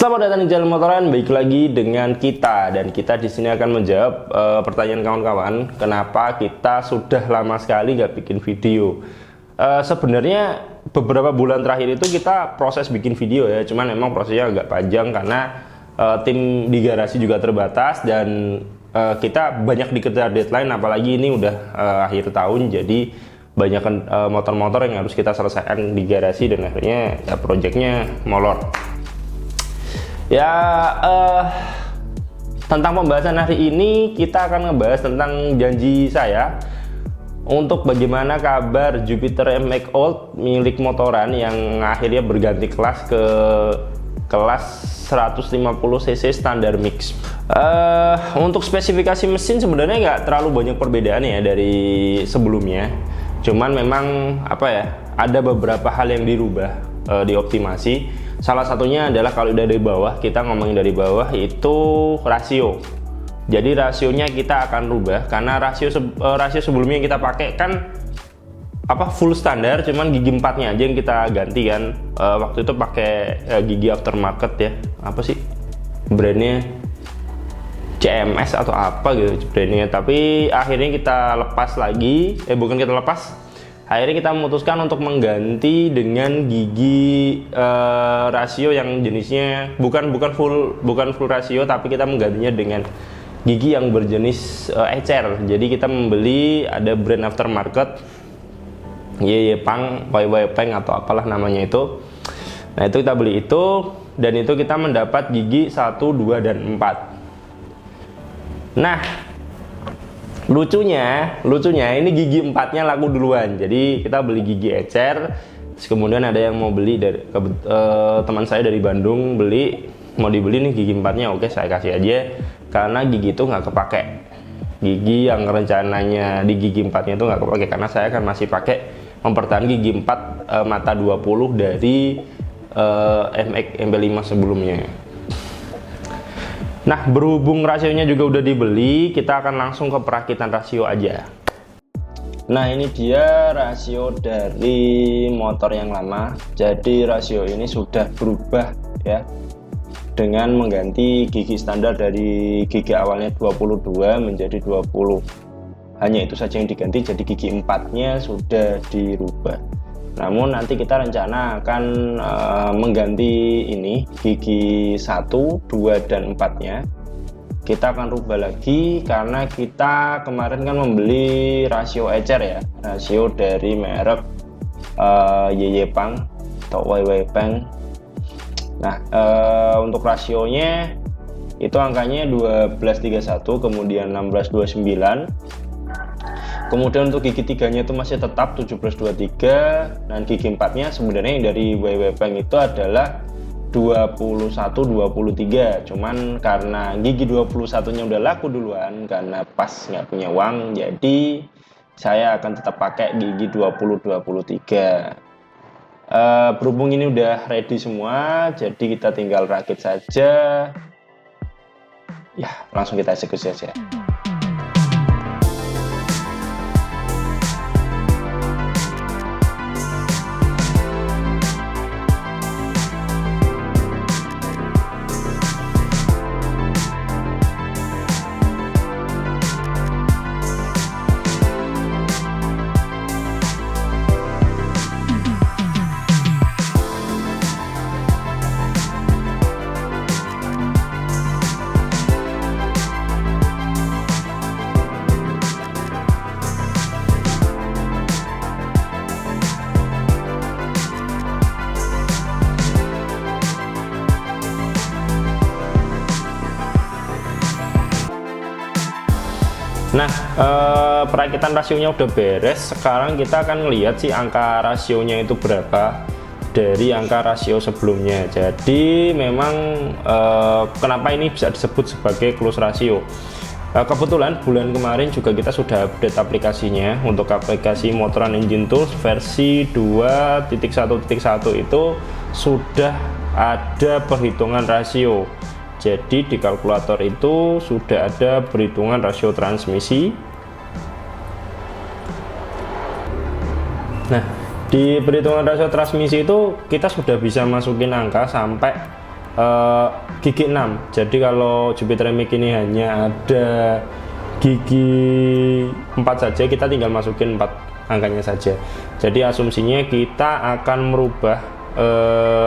Selamat datang di Jalan Motoran, baik lagi dengan kita, dan kita di sini akan menjawab pertanyaan kawan-kawan. Kenapa kita sudah lama sekali nggak bikin video? Sebenarnya beberapa bulan terakhir itu kita proses bikin video ya, cuman memang prosesnya agak panjang karena tim di garasi juga terbatas dan kita banyak dikejar deadline. Apalagi ini udah akhir tahun, jadi banyak motor-motor yang harus kita selesaikan di garasi dan akhirnya ya projectnya molor. Ya, tentang pembahasan hari ini kita akan ngebahas tentang janji saya untuk bagaimana kabar Jupiter MX Old milik Motoran yang akhirnya berganti kelas ke kelas 150cc standar mix. Untuk spesifikasi mesin sebenarnya nggak terlalu banyak perbedaan ya dari sebelumnya. Cuman memang apa ya, ada beberapa hal yang dirubah, dioptimasi. Salah satunya adalah kalau dari bawah, kita ngomongin dari bawah itu rasio. Jadi rasionya kita akan rubah karena rasio sebelumnya yang kita pakai kan full standar, cuman gigi 4-nya aja yang kita ganti kan. Waktu itu pakai gigi aftermarket ya. Apa sih brandnya? CMS atau apa gitu brandnya. Tapi akhirnya kita lepas lagi, bukan kita lepas. Akhirnya kita memutuskan untuk mengganti dengan gigi rasio yang jenisnya bukan full rasio, tapi kita menggantinya dengan gigi yang berjenis ecer. Jadi kita membeli ada brand aftermarket Yeyepang, Peng atau apalah namanya itu. Nah, itu kita beli itu, dan itu kita mendapat gigi 1, 2 dan 4. Nah, lucunya ini gigi 4-nya laku duluan. Jadi kita beli gigi ecer, kemudian ada yang mau beli dari teman saya dari Bandung mau dibeli nih gigi 4-nya. Oke, saya kasih aja karena gigi itu nggak kepake. Gigi yang rencananya di gigi 4-nya itu nggak kepake karena saya akan masih pakai mempertahankan gigi 4 mata 20 dari MX MP5 sebelumnya. Nah, berhubung rasionya juga udah dibeli, kita akan langsung ke perakitan rasio aja. Nah, ini dia rasio dari motor yang lama. Jadi rasio ini sudah berubah ya, dengan mengganti gigi standar dari gigi awalnya 22 menjadi 20. Hanya itu saja yang diganti, jadi gigi 4-nya sudah dirubah. Namun nanti kita rencana akan mengganti ini gigi 1, 2 dan 4-nya. Kita akan rubah lagi karena kita kemarin kan membeli rasio ecer ya, rasio dari merek Yeyepang atau Peng. Nah, untuk rasionya itu angkanya 1231, kemudian 1629. Kemudian untuk gigi 3-nya itu masih tetap 1723, dan gigi 4-nya sebenarnya yang dari Peng itu adalah 2123. Cuman karena gigi 21-nya udah laku duluan karena pas nggak punya uang, jadi saya akan tetap pakai gigi 2023. Berhubung ini udah ready semua, jadi kita tinggal rakit saja. Ya, langsung kita eksekusi aja. Nah, perakitan rasionya udah beres. Sekarang kita akan melihat sih angka rasionya itu berapa dari angka rasio sebelumnya. Jadi memang kenapa ini bisa disebut sebagai close ratio. Kebetulan bulan kemarin juga kita sudah update aplikasinya. Untuk aplikasi Motoran Engine Tools versi 2.1.1 itu sudah ada perhitungan rasio. Jadi di kalkulator itu sudah ada perhitungan rasio transmisi. Nah, di perhitungan rasio transmisi itu kita sudah bisa masukin angka sampai gigi 6. Jadi kalau Jupiter MX ini hanya ada gigi 4 saja, kita tinggal masukin 4 angkanya saja. Jadi asumsinya kita akan merubah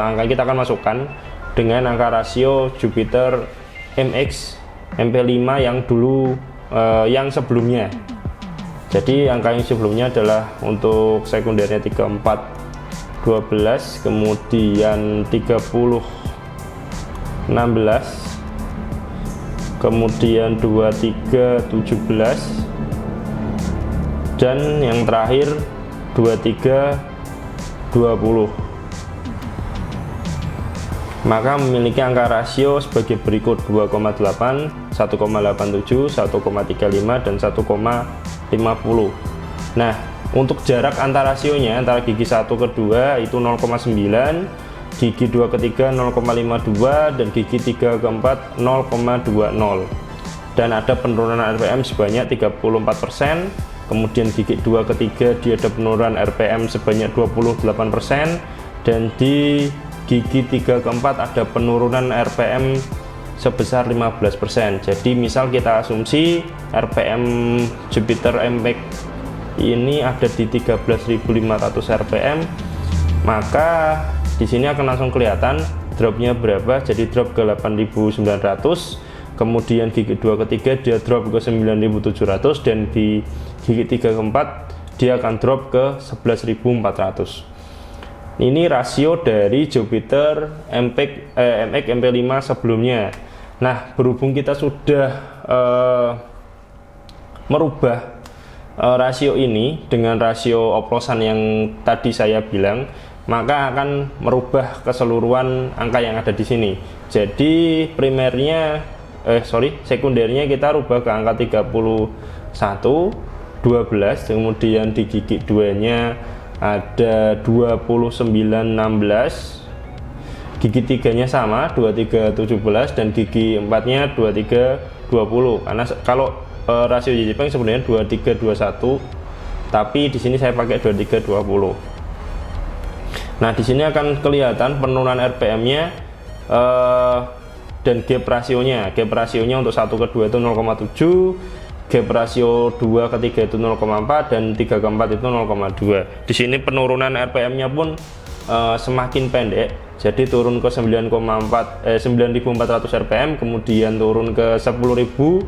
angka, kita akan masukkan dengan angka rasio Jupiter MX MP5 yang dulu yang sebelumnya. Jadi angka yang sebelumnya adalah untuk sekundernya 34 12, kemudian 30 16, kemudian 23 17, dan yang terakhir 23 20. Maka memiliki angka rasio sebagai berikut: 2,8, 1,87, 1,35, dan 1,50. Nah, untuk jarak antara rasionya antara gigi 1 ke 2 itu 0,9, gigi 2 ke 3 0,52, dan gigi 3 ke 4 0,20. Dan ada penurunan RPM sebanyak 34%. Kemudian gigi 2 ke 3 dia ada penurunan RPM sebanyak 28%, dan di gigi 3 ke 4 ada penurunan RPM sebesar 15%. Jadi misal kita asumsi RPM Jupiter MX ini ada di 13.500 RPM, maka di sini akan langsung kelihatan dropnya berapa. Jadi drop ke 8.900, kemudian gigi 2 ke 3 dia drop ke 9.700, dan di gigi 3 ke 4 dia akan drop ke 11.400. Ini rasio dari Jupiter MX MP5 sebelumnya. Nah, berhubung kita sudah merubah rasio ini dengan rasio oplosan yang tadi saya bilang, maka akan merubah keseluruhan angka yang ada di sini. Jadi primernya sekundernya kita rubah ke angka 31 12, kemudian di gigi 2 nya ada 29 16, gigi 3 nya sama 23 17, dan gigi 4 nya 23 20. Karena kalau rasio Jepang sebenarnya 23 21, tapi di sini saya pakai 23 20. Nah, di sini akan kelihatan penurunan RPM-nya dan gap rasionya. Gap rasionya untuk 1 ke 2 itu 0,7, gap rasio 2 ke 3 itu 0,4, dan 3 ke 4 itu 0,2. Di sini penurunan RPM-nya pun semakin pendek. Jadi turun ke 9.400 RPM, kemudian turun ke 10.125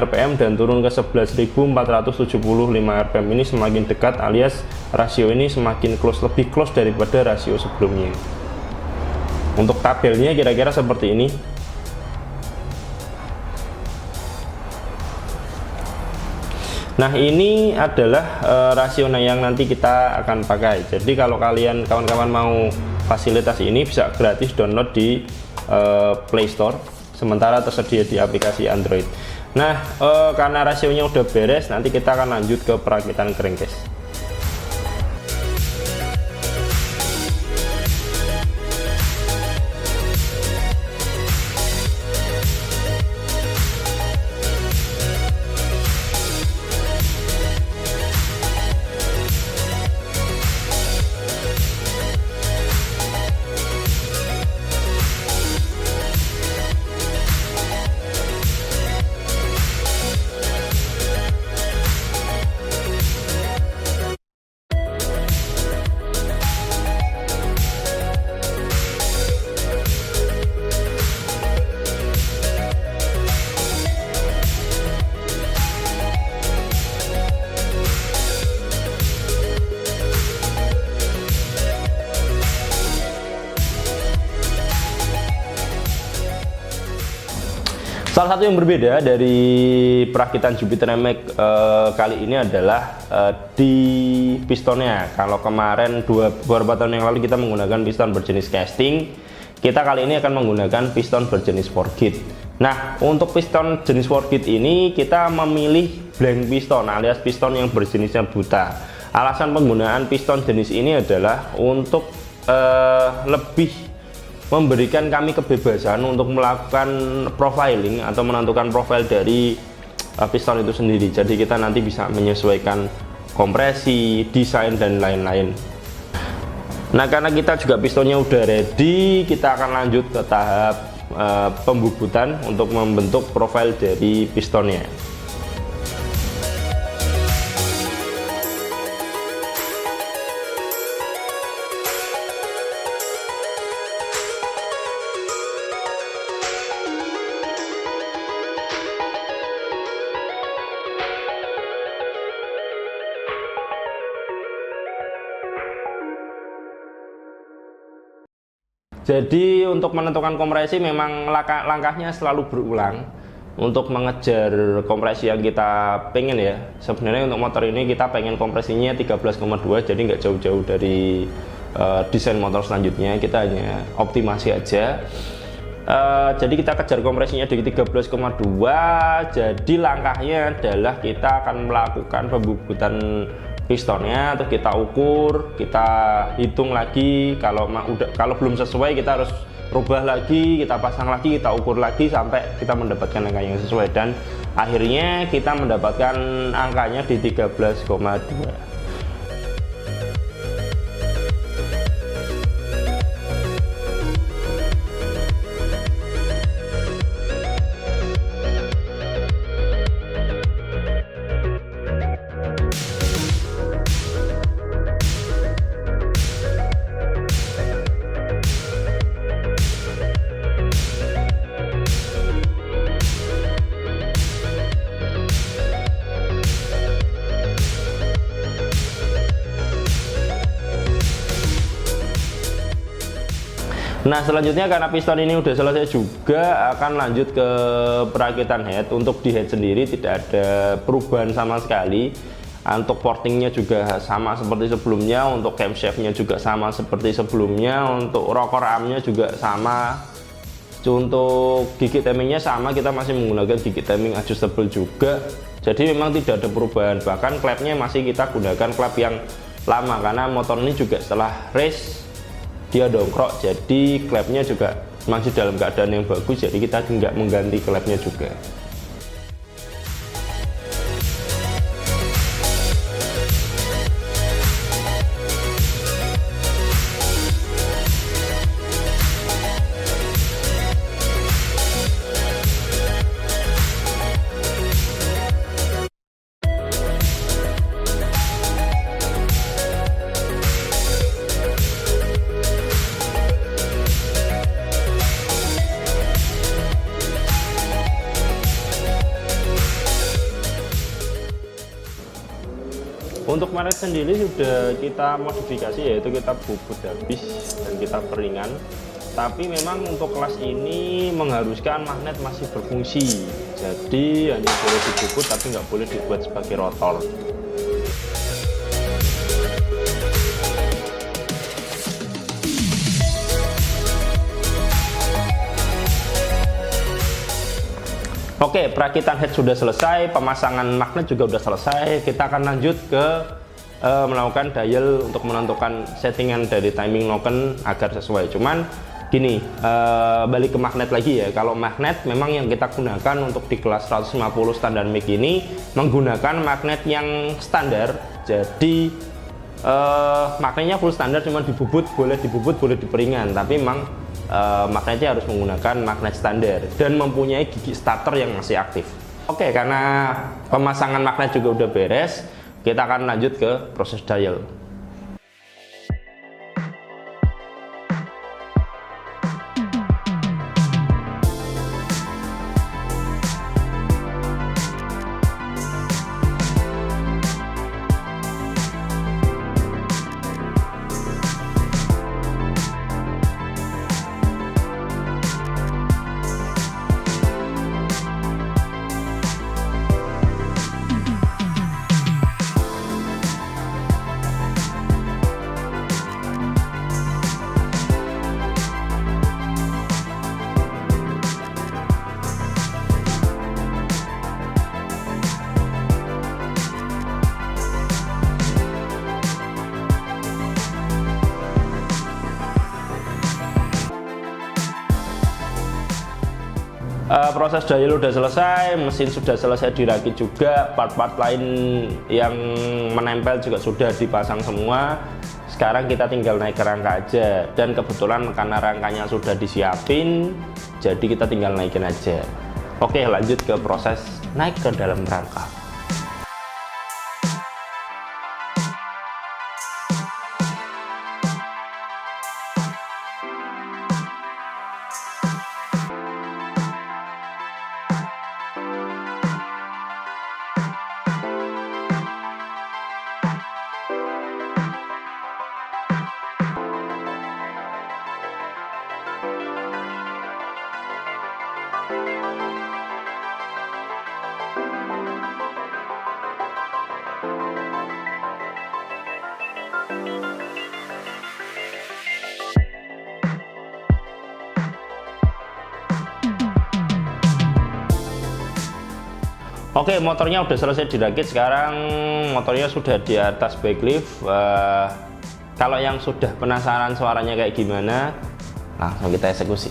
RPM, dan turun ke 11.475 RPM. Ini semakin dekat, alias rasio ini semakin close, lebih close daripada rasio sebelumnya. Untuk tabelnya kira-kira seperti ini. Nah, ini adalah rasio yang nanti kita akan pakai. Jadi kalau kalian kawan-kawan mau fasilitas ini bisa gratis download di Play Store, sementara tersedia di aplikasi Android. Nah, karena rasionya udah beres, nanti kita akan lanjut ke perakitan crankcase. Salah satu yang berbeda dari perakitan Jupiter MX kali ini adalah di pistonnya. Kalau kemarin beberapa tahun yang lalu kita menggunakan piston berjenis casting, kita kali ini akan menggunakan piston berjenis forged. Nah, untuk piston jenis forged ini kita memilih blank piston, alias piston yang berjenisnya buta. Alasan penggunaan piston jenis ini adalah untuk lebih memberikan kami kebebasan untuk melakukan profiling atau menentukan profil dari piston itu sendiri. Jadi kita nanti bisa menyesuaikan kompresi, desain, dan lain-lain. Nah, karena kita juga pistonnya udah ready, kita akan lanjut ke tahap pembubutan untuk membentuk profil dari pistonnya. Jadi untuk menentukan kompresi memang langkahnya selalu berulang untuk mengejar kompresi yang kita pengen ya. Sebenarnya untuk motor ini kita pengen kompresinya 13,2, jadi nggak jauh-jauh dari desain motor selanjutnya, kita hanya optimasi aja. Jadi kita kejar kompresinya di 13,2. Jadi langkahnya adalah kita akan melakukan pembubutan pistonnya, terus kita ukur, kita hitung lagi. Kalau belum sesuai kita harus rubah lagi, kita pasang lagi, kita ukur lagi sampai kita mendapatkan angka yang sesuai, dan akhirnya kita mendapatkan angkanya di 13,2. Nah, selanjutnya karena piston ini udah selesai juga, akan lanjut ke perakitan head. Untuk di head sendiri tidak ada perubahan sama sekali. Untuk portingnya juga sama seperti sebelumnya, untuk camshaftnya juga sama seperti sebelumnya, untuk rocker armnya juga sama. Untuk gigi timingnya sama, kita masih menggunakan gigi timing adjustable juga. Jadi memang tidak ada perubahan, bahkan klepnya masih kita gunakan klep yang lama karena motor ini juga setelah race dia dongkrok, jadi klepnya juga masih dalam keadaan yang bagus, jadi kita nggak mengganti klepnya juga. Untuk magnet sendiri sudah kita modifikasi, yaitu kita bubut habis dan kita peringan. Tapi memang untuk kelas ini mengharuskan magnet masih berfungsi, jadi hanya boleh dibubut tapi nggak boleh dibuat sebagai rotor. Oke, perakitan head sudah selesai, pemasangan magnet juga sudah selesai. Kita akan lanjut ke melakukan dial untuk menentukan settingan dari timing noken agar sesuai. Cuman gini, balik ke magnet lagi ya. Kalau magnet memang yang kita gunakan untuk di kelas 150 standar MIG ini menggunakan magnet yang standar. Jadi magnetnya full standar, cuma dibubut boleh diperingan, tapi memang magnetnya harus menggunakan magnet standar dan mempunyai gigi starter yang masih aktif. Oke, karena pemasangan magnet juga udah beres, kita akan lanjut ke proses dial. Proses dial udah selesai, mesin sudah selesai dirakit juga, part-part lain yang menempel juga sudah dipasang semua. sekarang kita tinggal naik ke rangka aja, dan kebetulan karena rangkanya sudah disiapin, jadi kita tinggal naikin aja. Oke, lanjut ke proses naik ke dalam rangka. Oke, motornya udah selesai dirakit. Sekarang motornya sudah di atas backlift. Kalau yang sudah penasaran suaranya kayak gimana, langsung kita eksekusi.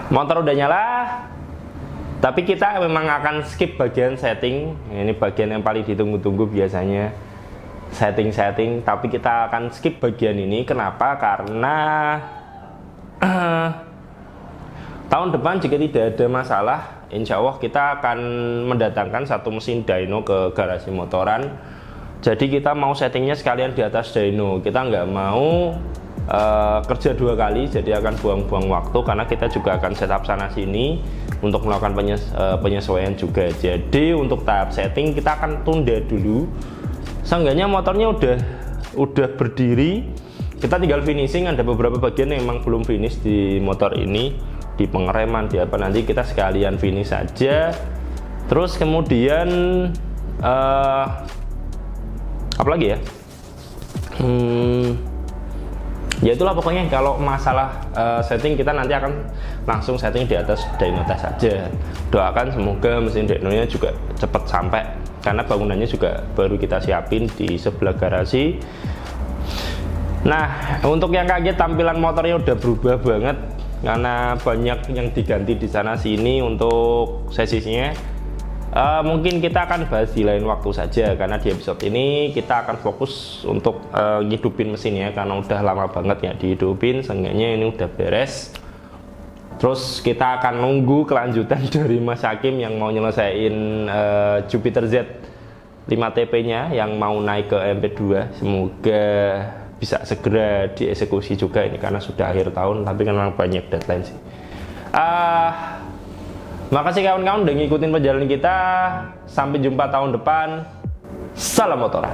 Motor udah nyala, tapi kita memang akan skip bagian setting. Ini bagian yang paling ditunggu-tunggu biasanya, setting, tapi kita akan skip bagian ini. Kenapa? Karena tahun depan jika tidak ada masalah, insya Allah kita akan mendatangkan satu mesin dyno ke garasi motoran. Jadi kita mau settingnya sekalian di atas dyno. Kita nggak mau kerja dua kali, jadi akan buang-buang waktu, karena kita juga akan setup sana sini untuk melakukan penyesuaian juga. Jadi untuk tahap setting kita akan tunda dulu. Seenggaknya motornya udah berdiri, kita tinggal finishing. Ada beberapa bagian yang memang belum finish di motor ini, di pengereman, di apa, nanti kita sekalian finish saja. Terus kemudian apa lagi ya? Ya itulah pokoknya. Kalau masalah setting, kita nanti akan langsung setting di atas dyno test saja. Doakan semoga mesin dynonya juga cepat sampai, karena bangunannya juga baru kita siapin di sebelah garasi. Nah, untuk yang kaget, tampilan motornya udah berubah banget karena banyak yang diganti di sana sini untuk sesisnya. Mungkin kita akan bahas di lain waktu saja, karena di episode ini kita akan fokus untuk ngidupin mesinnya, karena udah lama banget ya dihidupin. Seenggaknya ini udah beres. Terus kita akan nunggu kelanjutan dari Mas Hakim yang mau nyelesain Jupiter Z 5TP nya yang mau naik ke MP2. Semoga bisa segera dieksekusi juga ini, karena sudah akhir tahun, tapi kan memang banyak deadline sih. Makasih kawan-kawan udah ngikutin perjalanan kita. Sampai jumpa tahun depan. Salam motoran.